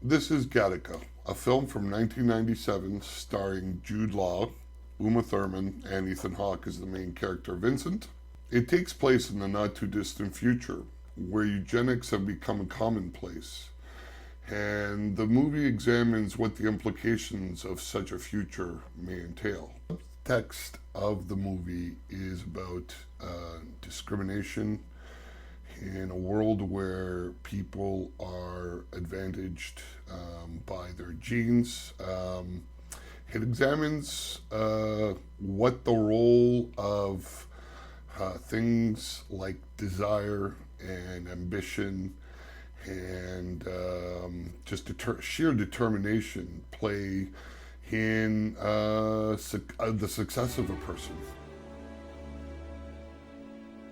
This is Gattaca, a film from 1997 starring Jude Law, Uma Thurman, and Ethan Hawke as the main character Vincent. It takes place in the not too distant future, where eugenics have become a commonplace, and the movie examines what the implications of such a future may entail. The text of the movie is about discrimination in a world where people are advantaged by their genes. It examines what the role of things like desire and ambition and just sheer determination play in the success of a person.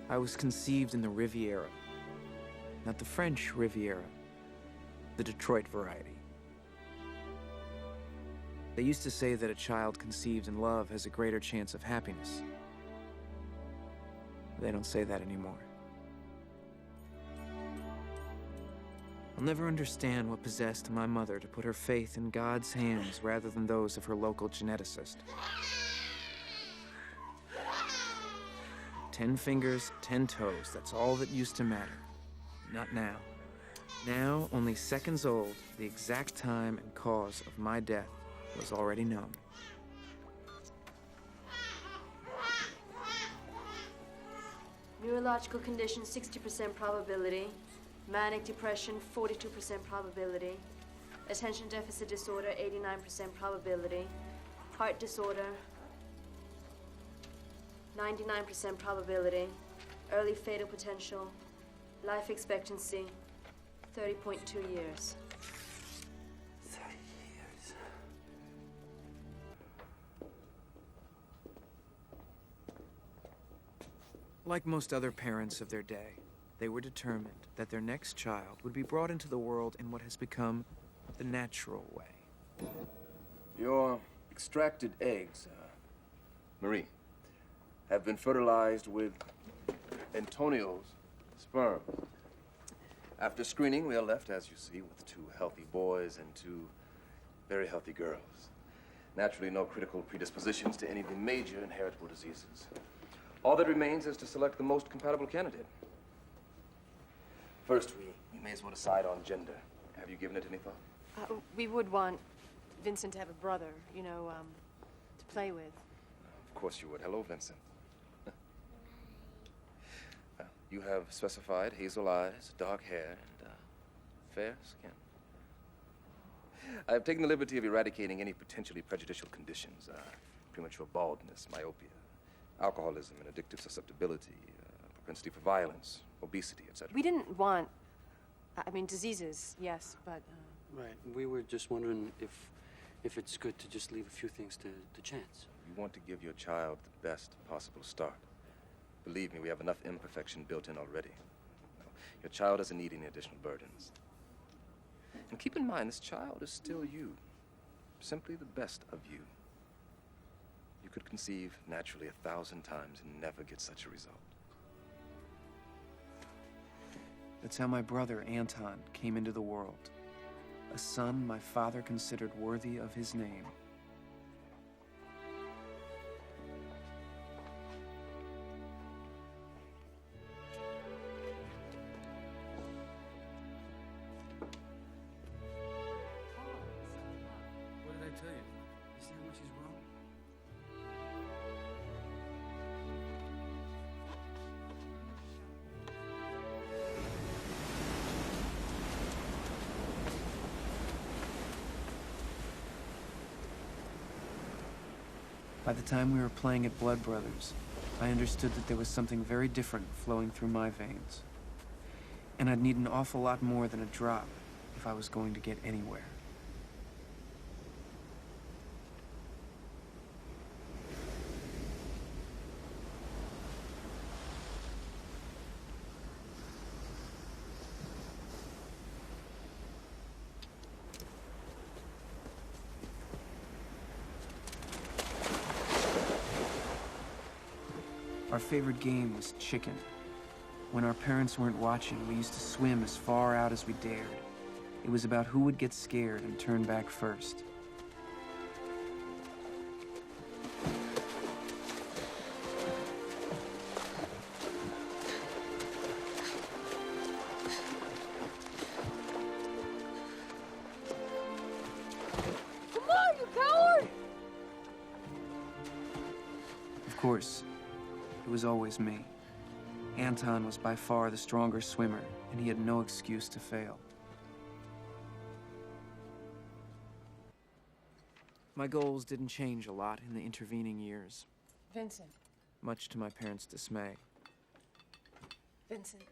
I was conceived in the Riviera, not the French Riviera, the Detroit variety. They used to say that a child conceived in love has a greater chance of happiness. They don't say that anymore. I'll never understand what possessed my mother to put her faith in God's hands rather than those of her local geneticist. 10 fingers, 10 toes, that's all that used to matter. Not now. Now, only seconds old, the exact time and cause of my death was already known. Neurological condition, 60% probability. Manic depression, 42% probability. Attention deficit disorder, 89% probability. Heart disorder, 99% probability. Early fatal potential. Life expectancy, 30.2 years. 30 years. Like most other parents of their day, they were determined that their next child would be brought into the world in what has become the natural way. Your extracted eggs, Marie, have been fertilized with Antonio's sperm. After screening, we are left, as you see, with 2 healthy boys and 2 very healthy girls. Naturally, no critical predispositions to any of the major inheritable diseases. All that remains is to select the most compatible candidate. First, we may as well decide on gender. Have you given it any thought? We would want Vincent to have a brother, to play with. Of course you would. Hello, Vincent. You have specified hazel eyes, dark hair, and fair skin. I have taken the liberty of eradicating any potentially prejudicial conditions. Premature baldness, myopia, alcoholism and addictive susceptibility, propensity for violence, obesity, etc. We didn't want, diseases, yes, but... Right. We were just wondering if it's good to just leave a few things to chance. You want to give your child the best possible start. Believe me, we have enough imperfection built in already. Your child doesn't need any additional burdens. And keep in mind, this child is still you. Simply the best of you. You could conceive naturally 1,000 times and never get such a result. That's how my brother, Anton, came into the world. A son my father considered worthy of his name. What did I tell you? You see how much he's grown? By the time we were playing at Blood Brothers, I understood that there was something very different flowing through my veins. And I'd need an awful lot more than a drop if I was going to get anywhere. Our favorite game was chicken. When our parents weren't watching, we used to swim as far out as we dared. It was about who would get scared and turn back first. Come on, you coward! Of course, it was always me. Anton was by far the stronger swimmer, and he had no excuse to fail. My goals didn't change a lot in the intervening years, Vincent. much to my parents' dismay. Vincent.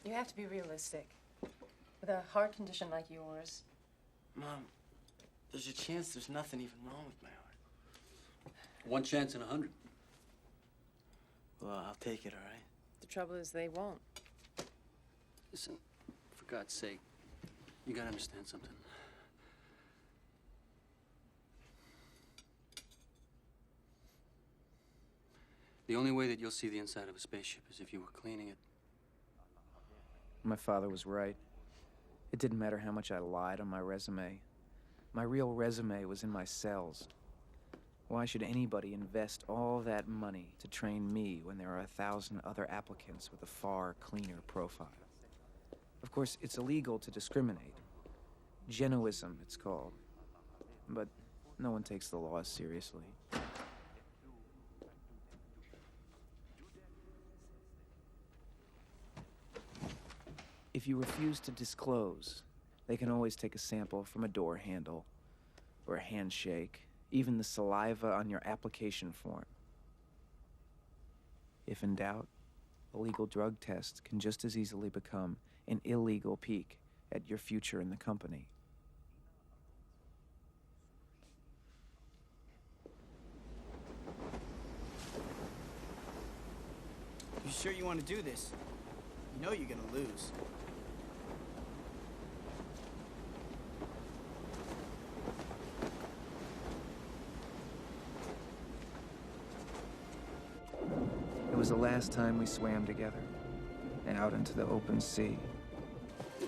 You have to be realistic. With a heart condition like yours. Mom, there's a chance there's nothing even wrong with my heart. 1 chance in 100. Well, I'll take it, all right? The trouble is they won't. Listen, for God's sake, you gotta understand something. The only way that you'll see the inside of a spaceship is if you were cleaning it. My father was right. It didn't matter how much I lied on my resume. My real resume was in my cells. Why should anybody invest all that money to train me when there are 1,000 other applicants with a far cleaner profile? Of course, it's illegal to discriminate. Genoism, it's called. But no one takes the laws seriously. If you refuse to disclose, they can always take a sample from a door handle, or a handshake, even the saliva on your application form. If in doubt, a legal drug test can just as easily become an illegal peek at your future in the company. You sure you want to do this? You know you're gonna lose. It was the last time we swam together, out into the open sea.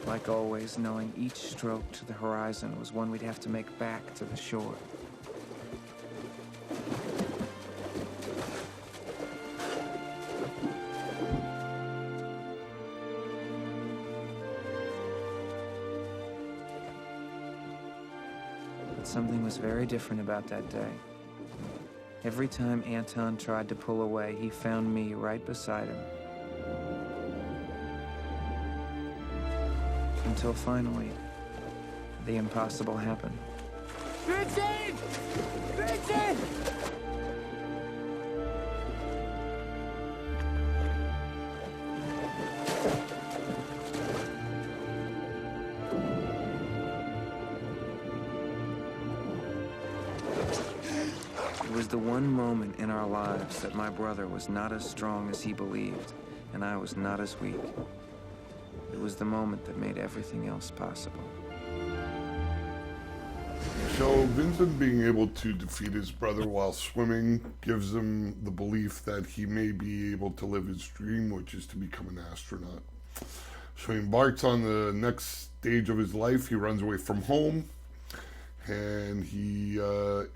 Like always, knowing each stroke to the horizon was one we'd have to make back to the shore. But something was very different about that day. Every time Anton tried to pull away, he found me right beside him. Until finally, the impossible happened. Vincent! Vincent! It was the one moment in our lives that my brother was not as strong as he believed, and I was not as weak. It was the moment that made everything else possible. So Vincent being able to defeat his brother while swimming gives him the belief that he may be able to live his dream, which is to become an astronaut. So he embarks on the next stage of his life. He runs away from home, and he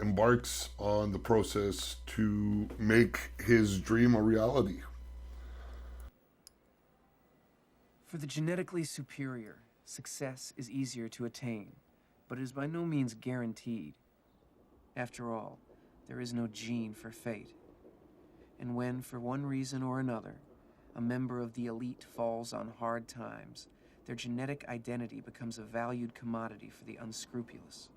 embarks on the process to make his dream a reality. For the genetically superior, success is easier to attain, but it is by no means guaranteed. After all, there is no gene for fate. And when, for one reason or another, a member of the elite falls on hard times, their genetic identity becomes a valued commodity for the unscrupulous.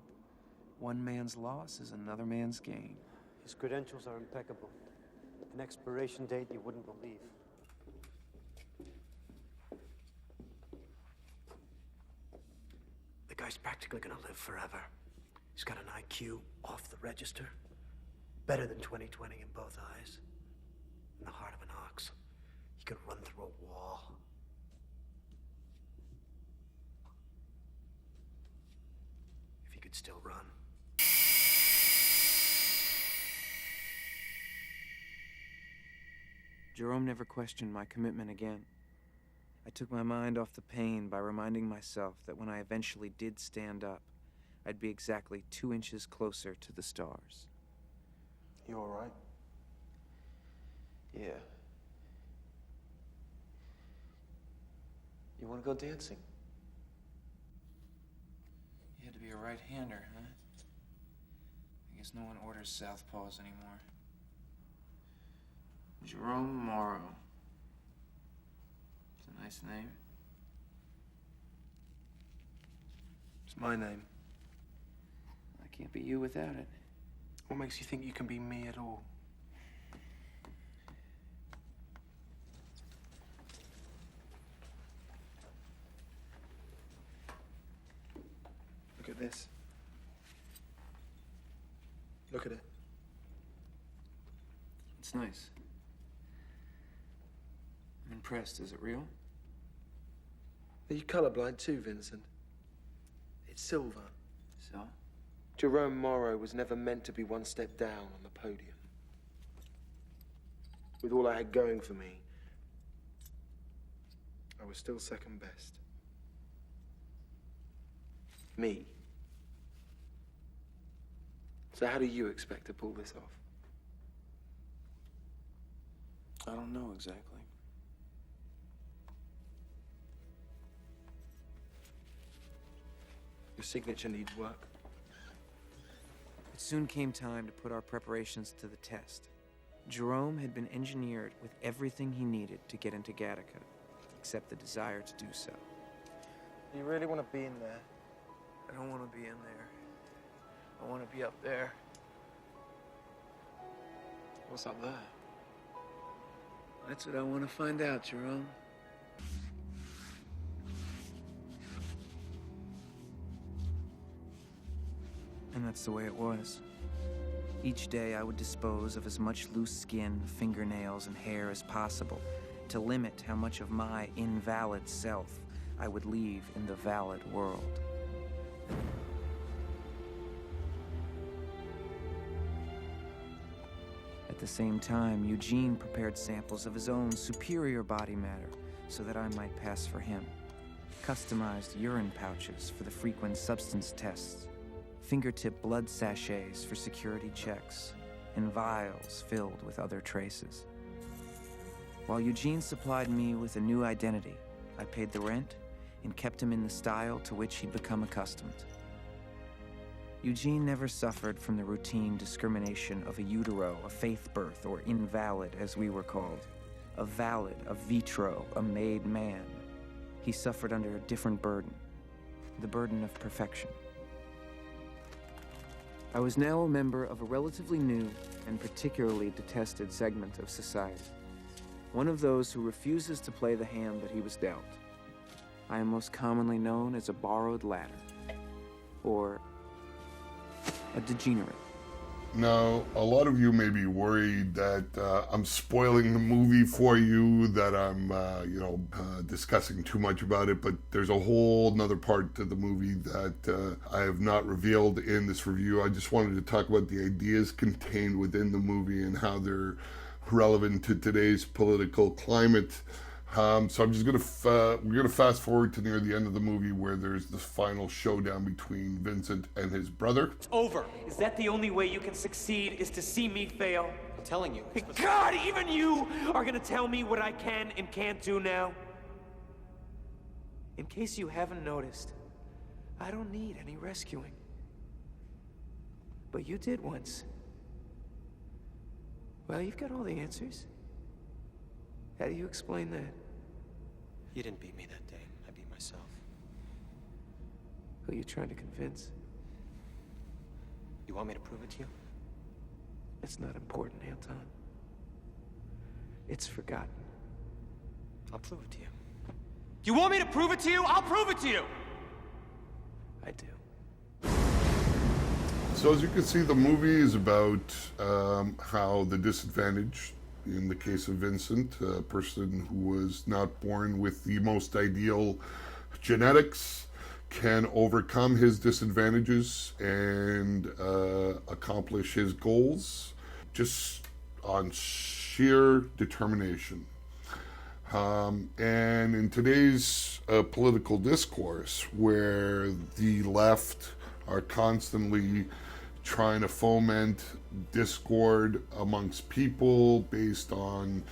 One man's loss is another man's gain. His credentials are impeccable. An expiration date you wouldn't believe. The guy's practically gonna live forever. He's got an IQ off the register. Better than 20/20 in both eyes. In the heart of an ox. He could run through a wall. If he could still run. Jerome never questioned my commitment again. I took my mind off the pain by reminding myself that when I eventually did stand up, I'd be exactly 2 inches closer to the stars. You all right? Yeah. You want to go dancing? You had to be a right-hander, huh? I guess no one orders southpaws anymore. Jerome Morrow. It's a nice name. It's my name. I can't be you without it. What makes you think you can be me at all? Look at this. Look at it. It's nice. I'm impressed. Is it real? Are you colorblind too, Vincent? It's silver. So? Jerome Morrow was never meant to be one step down on the podium. With all I had going for me, I was still second best. Me. So how do you expect to pull this off? I don't know exactly. Your signature needs work. It soon came time to put our preparations to the test. Jerome had been engineered with everything he needed to get into Gattaca, except the desire to do so. You really want to be in there? I don't want to be in there. I want to be up there. What's up there? That's what I want to find out, Jerome. And that's the way it was. Each day I would dispose of as much loose skin, fingernails, and hair as possible to limit how much of my invalid self I would leave in the valid world. At the same time, Eugene prepared samples of his own superior body matter so that I might pass for him. Customized urine pouches for the frequent substance tests, fingertip blood sachets for security checks, and vials filled with other traces. While Eugene supplied me with a new identity, I paid the rent and kept him in the style to which he'd become accustomed. Eugene never suffered from the routine discrimination of a utero, a faith birth, or invalid, as we were called. A valid, a vitro, a made man. He suffered under a different burden, the burden of perfection. I was now a member of a relatively new and particularly detested segment of society. One of those who refuses to play the hand that he was dealt. I am most commonly known as a borrowed ladder, or a degenerate. Now, a lot of you may be worried that I'm spoiling the movie for you, that I'm, discussing too much about it, but there's a whole nother part to the movie that I have not revealed in this review. I just wanted to talk about the ideas contained within the movie and how they're relevant to today's political climate. So I'm just we're gonna fast forward to near the end of the movie where there's the final showdown between Vincent and his brother. It's over. Is that the only way you can succeed, is to see me fail? I'm telling you. God, even you are gonna tell me what I can and can't do now? In case you haven't noticed, I don't need any rescuing. But you did once. Well, you've got all the answers. How do you explain that? You didn't beat me that day. I beat myself. Who are you trying to convince? You want me to prove it to you? It's not important, Anton. It's forgotten. I'll prove it to you. You want me to prove it to you? I'll prove it to you! I do. So as you can see, the movie is about how the disadvantaged, in the case of Vincent, a person who was not born with the most ideal genetics, can overcome his disadvantages and accomplish his goals just on sheer determination. And in today's political discourse, where the left are constantly trying to foment discord amongst people based on,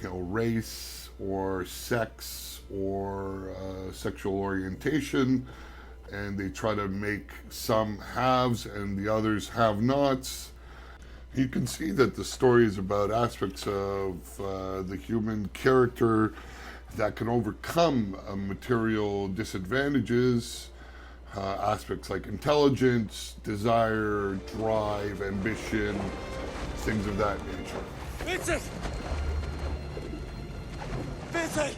race or sex or sexual orientation, and they try to make some haves and the others have-nots. You can see that the story is about aspects of the human character that can overcome material disadvantages, aspects like intelligence, desire, drive, ambition, things of that nature. Vincent! Vincent!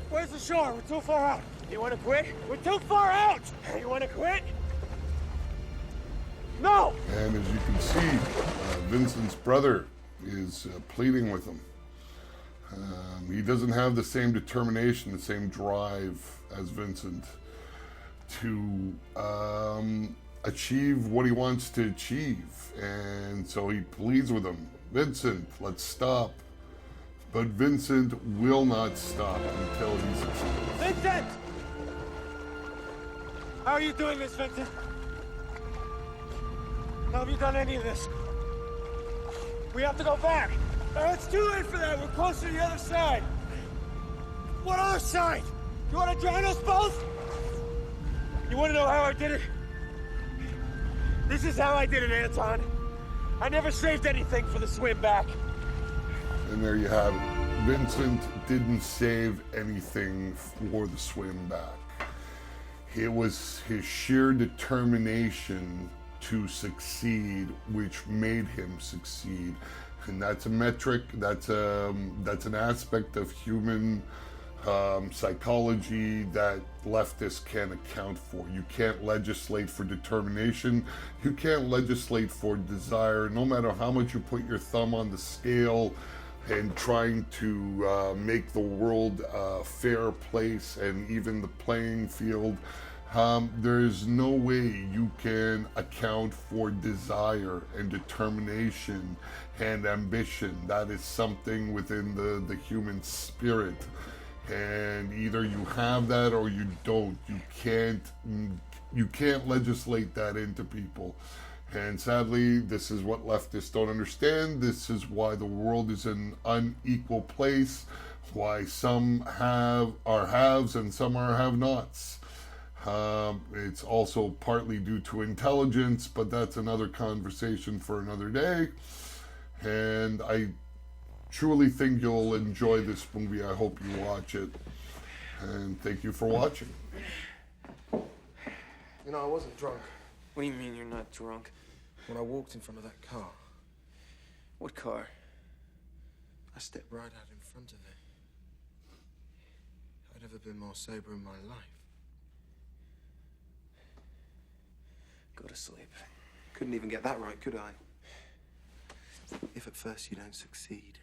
Where's the shore? We're too far out. You want to quit? We're too far out! You want to quit? No! And as you can see, Vincent's brother is pleading with him. He doesn't have the same determination, the same drive as Vincent to achieve what he wants to achieve. And so he pleads with him, Vincent, let's stop. But Vincent will not stop until he succeeds. Vincent! How are you doing this, Vincent? How have you done any of this? We have to go back. It's too late for that. We're closer to the other side. What other side? You want to drown us both? You want to know how I did it? This is how I did it, Anton. I never saved anything for the swim back. And there you have it. Vincent didn't save anything for the swim back. It was his sheer determination to succeed which made him succeed. And that's a metric, that's an aspect of human psychology that leftists can't account for. You can't legislate for determination. You can't legislate for desire, no matter how much you put your thumb on the scale and trying to make the world a fair place and even the playing field. There's no way you can account for desire and determination and ambition. That is something within the human spirit. And either you have that or you don't. You can't legislate that into people. And sadly, this is what leftists don't understand. This is why the world is an unequal place, why some are haves and some are have-nots. It's also partly due to intelligence, but that's another conversation for another day. And I truly think you'll enjoy this movie. I hope you watch it. And thank you for watching. You know, I wasn't drunk What do you mean you're not drunk? when I walked in front of that car. What car? I stepped right out in front of it. I've never been more sober in my life. Go to sleep. Couldn't even get that right, could I? If at first you don't succeed,